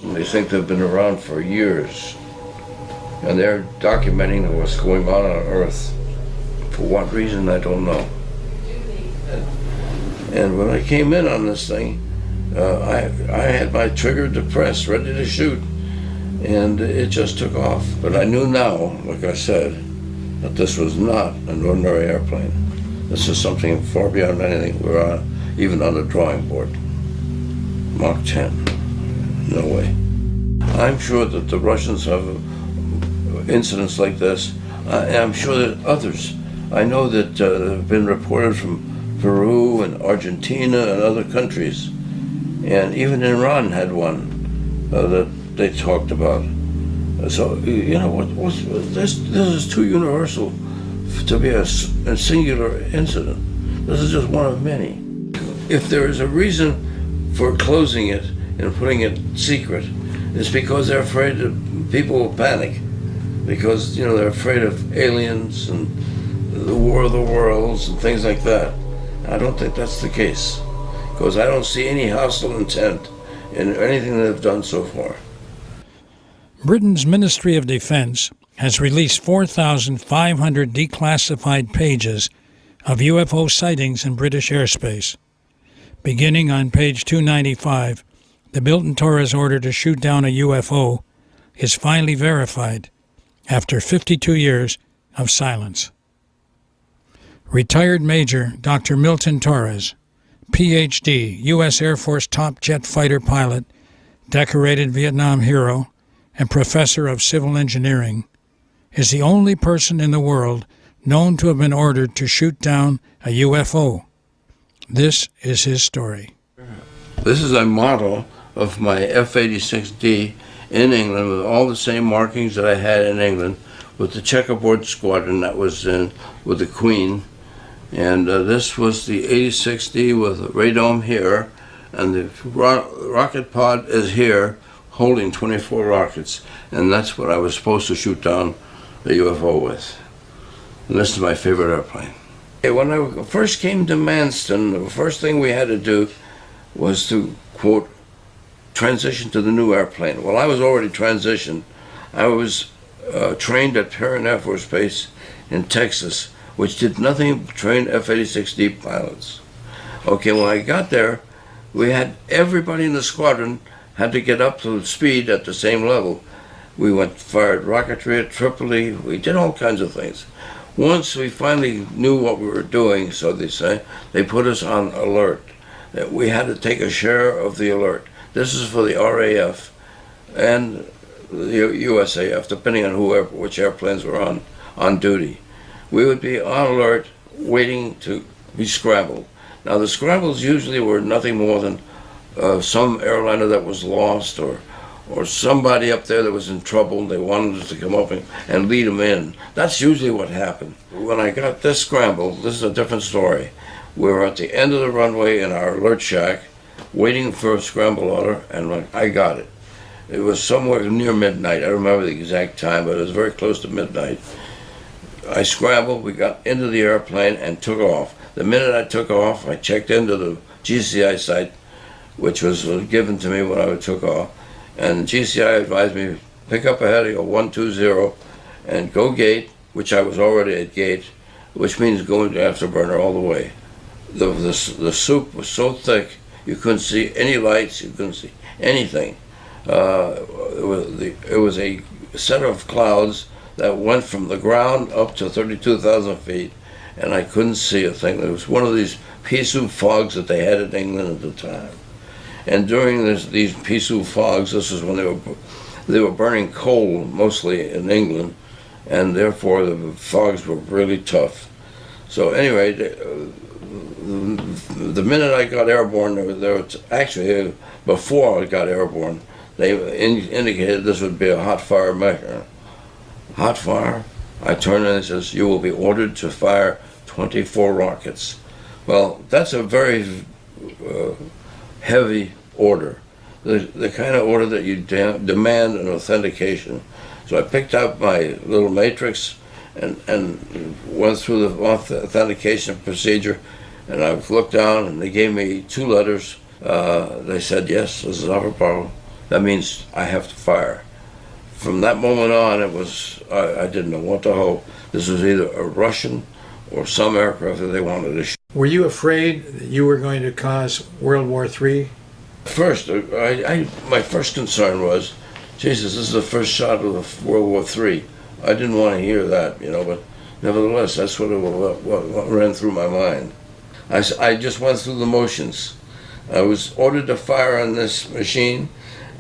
They think they've been around for years, and they're documenting what's going on Earth. For what reason, I don't know. And when I came in on this thing, I had my trigger depressed, ready to shoot, and it just took off. But I knew now, like I said, that this was not an ordinary airplane. This is something far beyond anything we're on, even on the drawing board. Mach 10. No way. I'm sure that the Russians have incidents like this. I'm sure that others. I know that have been reported from Peru and Argentina and other countries, and even Iran had one that they talked about. So you know this is too universal to be a singular incident. This is just one of many. If there is a reason for closing it and putting it secret, it's because they're afraid that people will panic, because they're afraid of aliens and the War of the Worlds and things like that. I don't think that's the case, because I don't see any hostile intent in anything they've done so far. Britain's Ministry of Defense has released 4,500 declassified pages of UFO sightings in British airspace. Beginning on page 295, the Milton Torres order to shoot down a UFO is finally verified after 52 years of silence. Retired Major Dr. Milton Torres, Ph.D., U.S. Air Force top jet fighter pilot, decorated Vietnam hero, and professor of civil engineering, is the only person in the world known to have been ordered to shoot down a UFO. This is his story. This is a model of my F-86D in England with all the same markings that I had in England, with the checkerboard squadron that was in with the Queen. And this was the 86D with a radome here, and the rocket pod is here holding 24 rockets, and that's what I was supposed to shoot down the UFO with. And this is my favorite airplane. When I first came to Manston, the first thing we had to do was to, quote, transition to the new airplane. Well, I was already transitioned. I was trained at Perrin Air Force Base in Texas, which did nothing but train F-86D pilots. Okay, when I got there, we had everybody in the squadron had to get up to speed at the same level. We fired rocketry at Tripoli. We did all kinds of things. Once we finally knew what we were doing, so they say, they put us on alert. That we had to take a share of the alert. This is for the RAF and the USAF, depending on which airplanes were on duty. We would be on alert, waiting to be scrambled. Now the scrambles usually were nothing more than some airliner that was lost, or somebody up there that was in trouble, and they wanted us to come up and lead them in. That's usually what happened. When I got this scramble, this is a different story. We were at the end of the runway in our alert shack, waiting for a scramble order, and I got it. It was somewhere near midnight. I don't remember the exact time, but it was very close to midnight. I scrambled, we got into the airplane and took off. The minute I took off, I checked into the GCI site, which was given to me when I took off. And GCI advised me, pick up a heading of 120 and go gate, which I was already at gate, which means going to afterburner all the way. The soup was so thick, you couldn't see any lights, you couldn't see anything. It was a set of clouds that went from the ground up to 32,000 feet, and I couldn't see a thing. It was one of these pea soup fogs that they had in England at the time. And during these pea soup fogs, this is when they were burning coal mostly in England, and therefore the fogs were really tough. So anyway, the minute I got airborne, actually before I got airborne, they indicated this would be a hot fire measure. Hot fire? I turned and it says, you will be ordered to fire 24 rockets. Well, that's a very heavy order, the kind of order that you demand an authentication. So I picked up my little matrix and went through the authentication procedure, and I looked down and they gave me 2 letters. They said, yes, this is not a problem. that means I have to fire. From that moment on, I didn't know what to hope. This was either a Russian or some aircraft that they wanted to shoot. Were you afraid that you were going to cause World War III? First, my first concern was, Jesus, this is the first shot of World War III. I didn't want to hear that, but nevertheless, that's what ran through my mind. I just went through the motions. I was ordered to fire on this machine,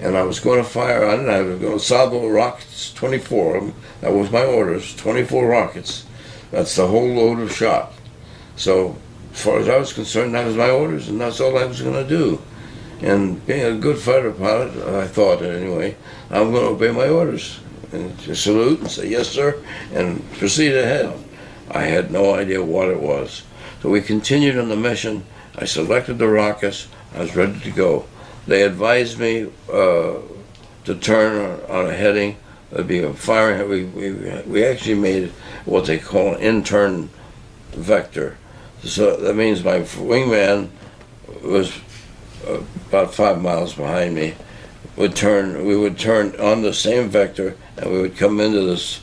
and I was going to fire on it. I was going to salvo rockets, 24. That was my orders, 24 rockets. That's the whole load of shot. So, as far as I was concerned, that was my orders, and that's all I was going to do. And being a good fighter pilot, I thought anyway, I'm going to obey my orders. And just salute and say, yes, sir, and proceed ahead. I had no idea what it was. So we continued on the mission. I selected the rockets. I was ready to go. They advised me to turn on a heading. There'd be a firing. We actually made what they call an intern vector. So that means my wingman was about 5 miles behind me. We would turn on the same vector, and we would come into this,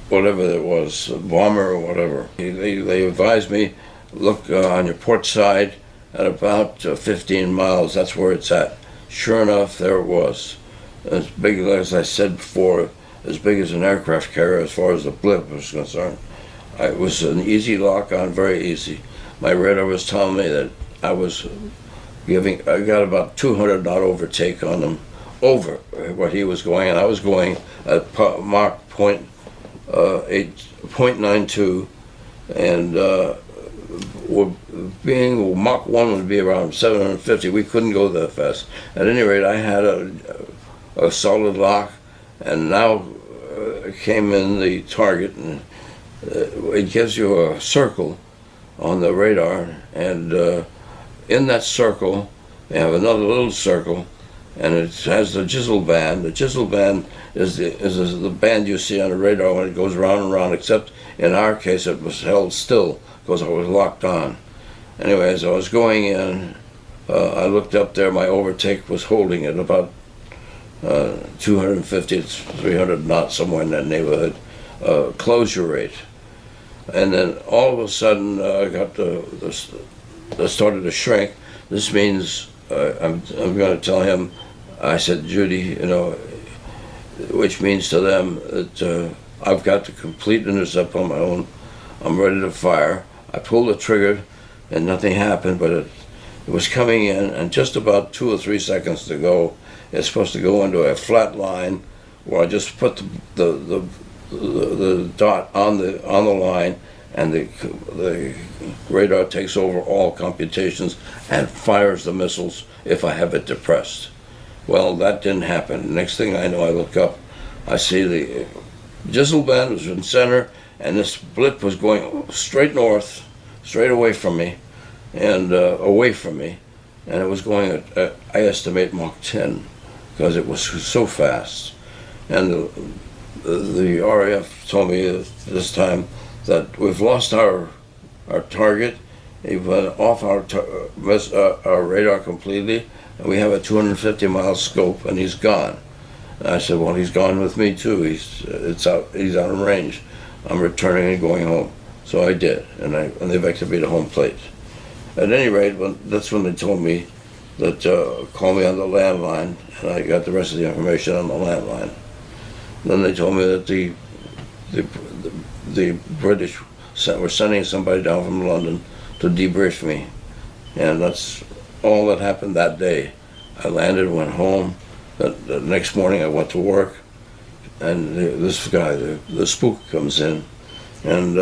whatever it was, bomber or whatever. They advised me, look on your port side at about 15 miles, that's where it's at. Sure enough, there it was. As big, as I said before, as big as an aircraft carrier as far as the blip was concerned. It was an easy lock on, very easy. My radar was telling me that I got about 200 knot overtake on him, over what he was going, and I was going at Mach 0.92, and being Mach 1 would be around 750. We couldn't go that fast. At any rate, I had a solid lock, and now came in the target, and it gives you a circle on the radar, and in that circle, they have another little circle, and it has the jizzle band. The jizzle band is the band you see on the radar when it goes round and round, except in our case it was held still because I was locked on. Anyway, as I was going in, I looked up there, my overtake was holding at about 250 to 300 knots, somewhere in that neighborhood, closure rate. And then all of a sudden, I got that started to shrink. This means I'm going to tell him. I said, Judy, which means to them that I've got the complete intercept on my own. I'm ready to fire. I pulled the trigger, and nothing happened. But it was coming in, and just about 2 or 3 seconds to go. It's supposed to go into a flat line, where I just put the dot on the line, and the radar takes over all computations and fires the missiles if I have it depressed. Well, that didn't happen. Next thing I know, I look up, I see the jizzle band was in center, and this blip was going straight north, straight away from me, and away from me, and it was going at I estimate Mach 10, because it was so fast. And the RAF told me this time that we've lost our target. He went off our radar completely, and we have a 250-mile scope, and he's gone. And I said, well, he's gone with me too. He's out of range. I'm returning and going home. So I did, and they vectored me to home plate. At any rate, that's when they told me that call me on the landline, and I got the rest of the information on the landline. Then they told me that the British were sending somebody down from London to debrief me, and that's all that happened that day. I landed, went home. The next morning I went to work, and this guy, the spook, comes in, and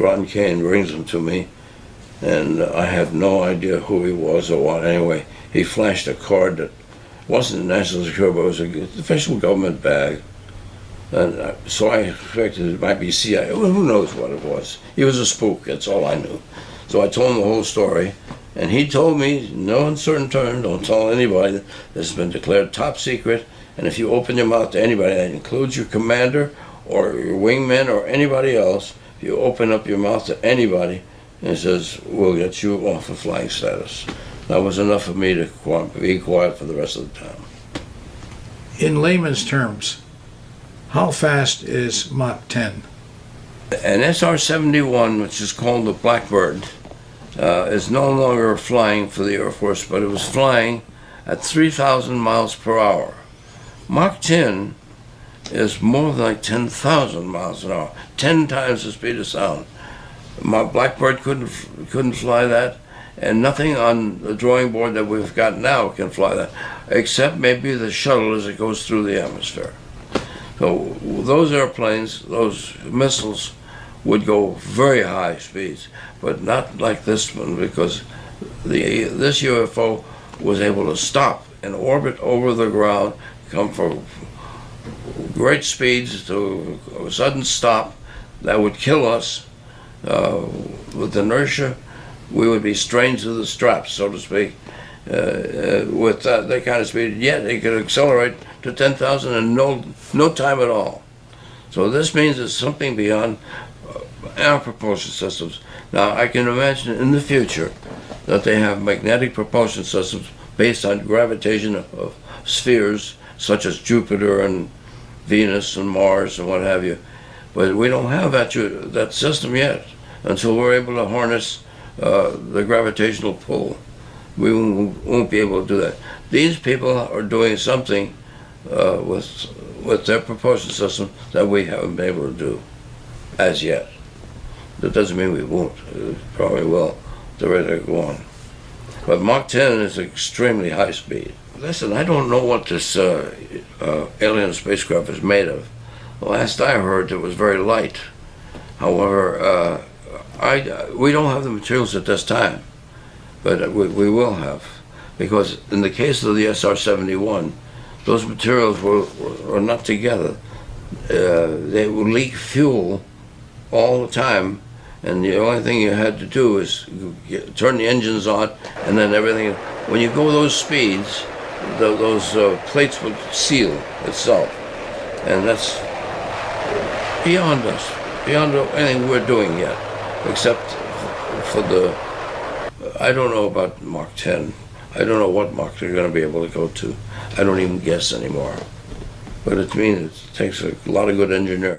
Ron Kane brings him to me, and I have no idea who he was or what. Anyway, he flashed a card that wasn't national security, but it was an official government bag. And so I expected it might be CIA. Who knows what it was? He was a spook, that's all I knew. So I told him the whole story, and he told me, no uncertain terms, don't tell anybody, this has been declared top secret, and if you open your mouth to anybody, that includes your commander or your wingman or anybody else, if you open up your mouth to anybody, and it says, we'll get you off of flying status. That was enough for me to be quiet for the rest of the time. In layman's terms, how fast is Mach 10? An SR-71, which is called the Blackbird, is no longer flying for the Air Force, but it was flying at 3,000 miles per hour. Mach 10 is more than like 10,000 miles an hour, 10 times the speed of sound. My Blackbird couldn't fly that, and nothing on the drawing board that we've got now can fly that, except maybe the shuttle as it goes through the atmosphere. So those airplanes, those missiles, would go very high speeds, but not like this one, because this UFO was able to stop and orbit over the ground, come from great speeds to a sudden stop that would kill us. With inertia, we would be strained to the straps, so to speak, with that kind of speed. Yet it could accelerate to 10,000 in no time at all. So this means it's something beyond our propulsion systems. Now, I can imagine in the future that they have magnetic propulsion systems based on gravitation of spheres, such as Jupiter and Venus and Mars and what have you. But we don't have that system yet until we're able to harness the gravitational pull. We won't be able to do that. These people are doing something with their propulsion system that we haven't been able to do as yet. That doesn't mean we won't. We probably will. They're ready to go on. But Mach 10 is extremely high speed. Listen, I don't know what this alien spacecraft is made of. The last I heard, it was very light. However, we don't have the materials at this time, but we will have, because in the case of the SR-71, those materials were not together. They would leak fuel all the time, and the only thing you had to do is turn the engines on, and then everything. When you go those speeds, those plates would seal itself, and that's beyond us, beyond anything we're doing yet, except for I don't know about Mach 10. I don't know what Mach they're going to be able to go to. I don't even guess anymore. But it means it takes a lot of good engineering.